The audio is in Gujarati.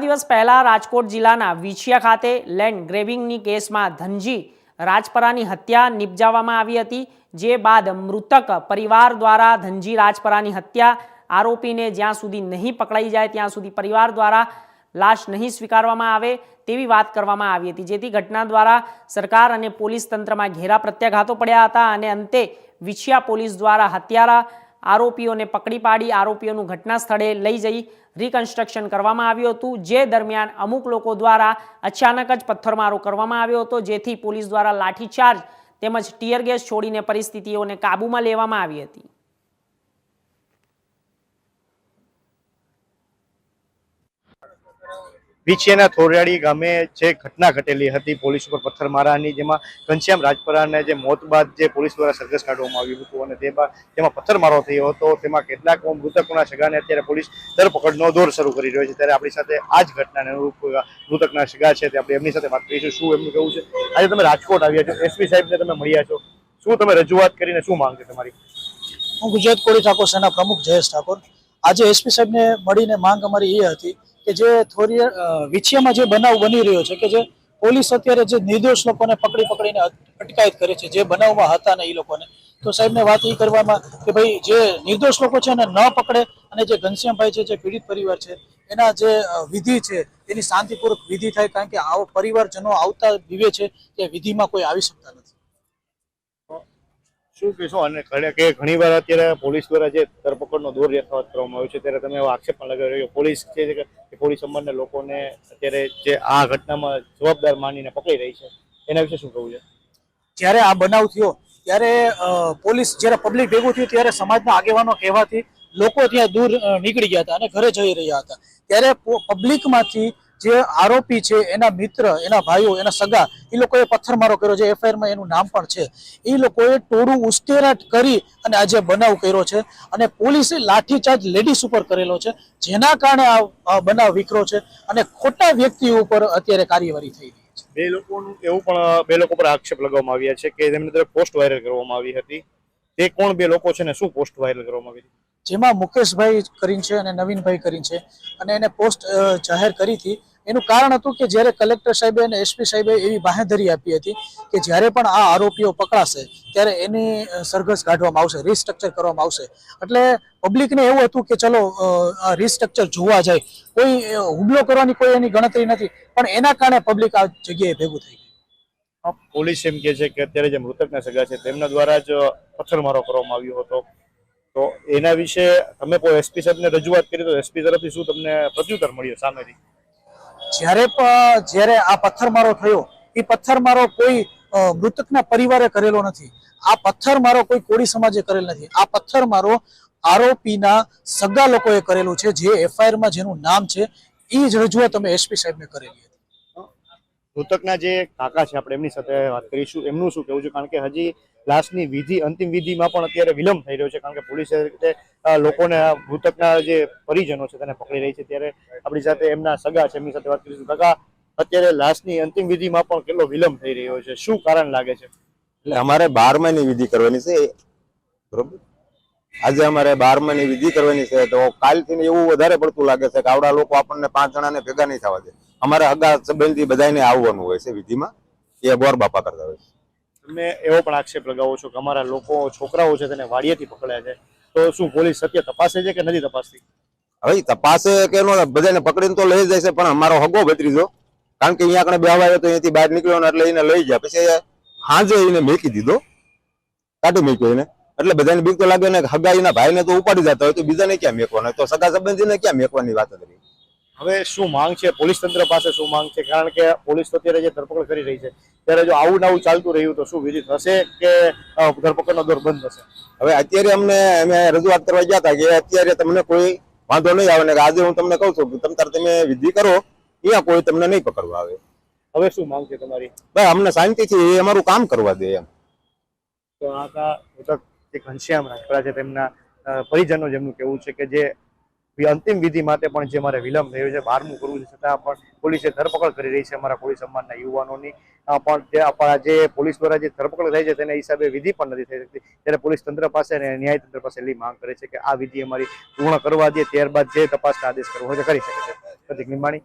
દિવસ પહેલા રાજકોટ જિલ્લાના વિછિયા ખાતે લેન્ડ ગ્રેબિંગની કેસમાં ધનજી રાજપરાની હત્યા નિપજાવવામાં આવી હતી। જે બાદ મૃતક પરિવાર દ્વારા ધનજી રાજપરાની હત્યા આરોપીને જ્યાં સુધી નહીં પકડાઈ જાય ત્યાં સુધી પરિવાર દ્વારા લાશ નહીં સ્વીકારવામાં આવે તેવી વાત કરવામાં આવી હતી। જેથી ઘટના દ્વારા સરકાર અને પોલીસ તંત્રમાં ઘેરા પ્રત્યાઘાતો પડ્યા હતા અને અંતે વિછિયા પોલીસ દ્વારા હત્યારા આરોપીઓને પકડી પાડી આરોપીઓનું ઘટના સ્થળે લઈ જઈ રિકન્સ્ટ્રક્શન કરવામાં આવ્યું હતું। જે દરમિયાન અમુક લોકો દ્વારા અચાનક જ પથ્થરમારો કરવામાં આવ્યો હતો, જેથી પોલીસ દ્વારા લાઠીચાર્જ તેમજ ટીયર ગેસ છોડીને પરિસ્થિતિઓને કાબૂમાં લેવામાં આવી હતી। વિછિયાના થોરિયાળી ગામે જે ઘટના ઘટેલી હતી પોલીસ ઉપર પથ્થરમારાની, જેમાં ઘનશ્યામ રાજપરાને જે મોત બાદ જે પોલીસ દ્વારા સરઘસ કાઢવામાં આવ્યું હતું અને તે બાદ તેમાં પથ્થરમારો થયો હતો, તેમાં કેટલાક મૃતકોના સગાને અત્યારે પોલીસ ધરપકડનો દોર શરૂ કરી રહ્યો છે। ત્યારે આપણી સાથે આ જ ઘટનાને અનુરૂપ મૃતકના સગા છે, તે આપણે એમની સાથે વાત કરીશું। શું એમનું કહેવું છે? આજે તમે રાજકોટ આવ્યા છો, એસપી સાહેબને તમે મળ્યા છો, શું તમે રજૂઆત કરીને શું માંગ છે તમારી? હું ગુજરાત કોળી ઠાકોર સેના પ્રમુખ જયેશ ઠાકોર। આજે એસપી સાહેબને મળીને માંગ અમારી એ હતી કે જે વિછિયામાં જે બનાવ બની રહ્યો છે કે જે પોલીસ અત્યારે જે નિર્દોષ લોકોને પકડીને અટકાયત કરે છે, જે બનાવમાં હતા ને એ લોકોને, તો સાહેબને વાત એ કરવામાં કે ભાઈ જે નિર્દોષ લોકો છે એને ન પકડે અને જે ઘનશ્યામભાઈ છે, જે પીડિત પરિવાર છે, એના જે વિધિ છે એની શાંતિપૂર્વક વિધિ થાય, કારણ કે આવો પરિવારજનો આવતા દિવે છે કે વિધિમાં કોઈ આવી શકતા નથી। શું કહેશો? અને ઘણી વાર અત્યારે પોલીસ દ્વારા જે ધરપકડનો દોર યથાવત કરવામાં આવ્યો છે, ત્યારે તમે એવો આક્ષેપ પણ લગાવી રહ્યો પોલીસ છે કે પોલીસ સમાજના લોકોને અત્યારે જે આ ઘટનામાં જવાબદાર માનીને પકડી રહી છે, એના વિશે શું કહેવું છે? જ્યારે આ બનાવ થયો ત્યારે પોલીસ જ્યારે પબ્લિક ભેગું થયું ત્યારે સમાજના આગેવાનો કહેવાથી લોકો ત્યાં દૂર નીકળી ગયા હતા અને ઘરે જઈ રહ્યા હતા। ત્યારે પબ્લિકમાંથી જે આરોપી છે એના મિત્ર, એના ભાઈઓ, એના સગા, એ લોકોએ પથ્થરમારો કર્યો છે, એફઆઈઆરમાં એનું નામ પણ છે। એ લોકોએ ટોળું ઉશ્કેરાટ કરી અને આજે બનાવ કર્યો છે અને પોલીસે લાઠીચાર્જ લેડીઝ ઉપર કરેલો છે, જેના કારણે આ બનાવ વિખરો છે અને ખોટા વ્યક્તિઓ ઉપર અત્યારે કાર્યવાહી થઈ રહી છે। બે લોકો પર આક્ષેપ લગાવવામાં આવ્યા છે કે તેમની તરફ પોસ્ટ વાયરલ કરવામાં આવી હતી। તે કોણ બે લોકો છે ને શું પોસ્ટ વાયરલ કરવામાં આવી હતી? જેમાં મુકેશભાઈ કરીને છે અને નવીનભાઈ કરીને છે, અને એને પોસ્ટ જાહેર કરી હતી। એનું કારણ હતું કે જ્યારે કલેક્ટર સાહેબે અને એસપી સાહેબે એવી બાંહેધરી આપી હતી કે જ્યારે પણ આ આરોપીઓ પકડાશે ત્યારે એની સરઘસ કાઢવામાં આવશે, રિસ્ટ્રક્ચર કરવામાં આવશે। એટલે પબ્લિકને એવું હતું કે ચલો રિસ્ટ્રક્ચર જોવા જાય, કોઈ હુમલો કરવાની કોઈ એની ગણતરી નથી, પણ એના કારણે પબ્લિક આ જગ્યાએ ભેગું થઈ ગયું। પોલીસ એમ કહે છે કે અત્યારે જે મૃતકના સગા છે તેમના દ્વારા જ પથ્થરમારો કરવામાં આવ્યો હતો, તો એના વિશે તમે કોઈ એસપી સાહેબને રજૂઆત કરી તો એસપી તરફથી શું તમને પ્રત્યુત્તર મળ્યો સામેથી? જ્યારે આ પથ્થરમારો થયો, એ પથ્થરમારો કોઈ મૃતકના પરિવારે કરેલો નથી, આ પથ્થરમારો કોઈ કોળી સમાજે કરેલ નથી, આ પથ્થરમારો આરોપીના સગા લોકોએ કરેલું છે, જે એફઆઈઆરમાં જેનું નામ છે એ જ રજૂઆત અમે એસપી સાહેબને કરેલી હતી। મૃતકના જે કાકા છે આપણે એમની સાથે વાત કરીશું, એમનું શું કહેવું છે? કારણ કે હજી લાશની વિધિ, અંતિમ વિધિમાં પણ અત્યારે વિલંબ થઈ રહ્યો છે, કારણ કે પોલીસે લોકોને મૃતકના જે પરિજનો છે તેને પકડી રહી છે। ત્યારે આપણી સાથે એમના સગા છે, એમની સાથે વાત કરીશું। કાકા, અત્યારે લાશની અંતિમ વિધિમાં પણ કેટલો વિલંબ થઈ રહ્યો છે, શું કારણ લાગે છે? એટલે અમારે 12માની વિધિ કરવાની છે, બરોબર? આજે અમારે 12માની વિધિ કરવાની છે, તો કાલથી એવું વધારે પડતું લાગે છે કે આવડા લોકો આપણને 5 જણાને ભેગા નહીં થવા દે। અમારે હગા સંબંધી બધાને આવવાનું હોય છે વિધિમાં, એ બોર બાપા કરતા હોય છે। તમે એવો પણ આક્ષેપ લગાવો છો કે અમારા લોકો, છોકરાઓ છે તેને વાડિયાથી પકડ્યા છે, તો શું પોલીસ સત્ય તપાસે છે કે નથી તપાસતી? હવે તપાસે કે બધાને પકડીને તો લઈ જાય છે, પણ અમારો હગો ભત્રીજો, કારણ કે અહીંયા આપણે બે આવ્યો તો અહીંયાથી બહાર નીકળ્યો ને એટલે એને લઈ ગયા, પછી હાજે એને મેકી દીધો, કાઢી મૂક્યો એને, એટલે બધાને બીક તો લાગે ને, હગાઈના ભાઈને તો ઉપાડી જતા હોય તો બીજાને ક્યાં મેકવાના, તો સગા સંબંધીને ક્યાં મેકવાની વાત કરી? હવે શું માંગ છે પોલીસ તંત્ર પાસે? શું માંગ છે? કારણ કે પોલીસ તો અત્યારે જે ધરપકડ કરી રહી છે, ત્યારે જો આવું નવું ચાલતું રહ્યું તો શું વિધિ થશે કે ધરપકડનો દોર બંધ થશે? હવે અત્યારે અમે રજૂઆત કરવા ગયા હતા કે અત્યારે તમને કોઈ વાંધો નહીં આવે, ને આજે હું તમને કહું છું કે તમે વિધિ કરો, અહીંયા કોઈ તમને નહીં પકડવા આવે। હવે શું માંગ છે તમારી? ભાઈ અમને શાંતિથી એ અમારું કામ કરવા દે એમ। તો આ જે ઘનશ્યામ રાજપરા છે તેમના પરિજનો જેમનું કહેવું છે કે જે અંતિમ વિધિ માટે પણ જે મારે વિલંબ થયો છે, 12મું કરવું છે, છતાં પણ પોલીસે ધરપકડ કરી રહી છે અમારા કોળી સમાજના યુવાનોની, પણ જે પોલીસ દ્વારા જે ધરપકડ થઈ છે તેના હિસાબે વિધિ પણ નથી થઈ શકતી। ત્યારે પોલીસ તંત્ર પાસે અને ન્યાય તંત્ર પાસે એટલી માંગ કરે છે કે આ વિધિ અમારી પૂર્ણ કરવા દે, ત્યારબાદ જે તપાસના આદેશ કરવો હોય તે કરી શકે છે। પ્રતિક નિંબાણી,